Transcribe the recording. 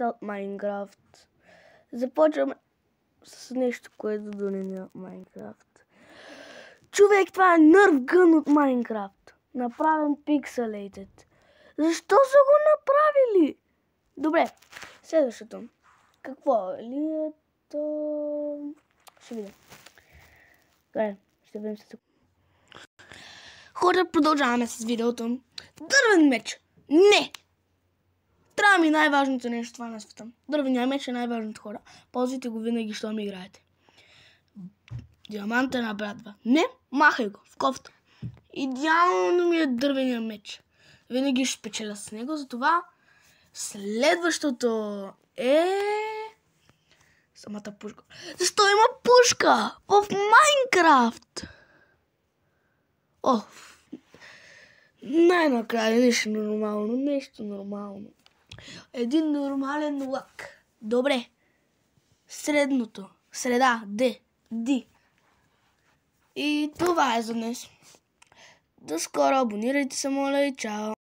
от Майнкрафт. Започваме с нещо, което дори не е от Майнкрафт. Човек, това е Nerf Gun от Майнкрафт. Направен Pixelated. Защо са го направили? Добре, следващото. Какво ли е то? Ще видя. Добре, ще видим се. Хора, продължаваме с видеото. Дървен меч. Не! Трябва ми най-важното нещо това на света. Дървения меч е най-важното, хора. Ползвайте го винаги, щом играете. Диаманта набрадва. Не, махай го в кофта. Идеално ми е дървения меч. Винаги ще спечеля с него, затова следващото е самата пушка. Защо има пушка в Майнкрафт? О, най-накрая нещо нормално. Един нормален лак. Добре. Средното. Среда. Ди. И това е за днес. До скоро. Абонирайте се, моля, и чао.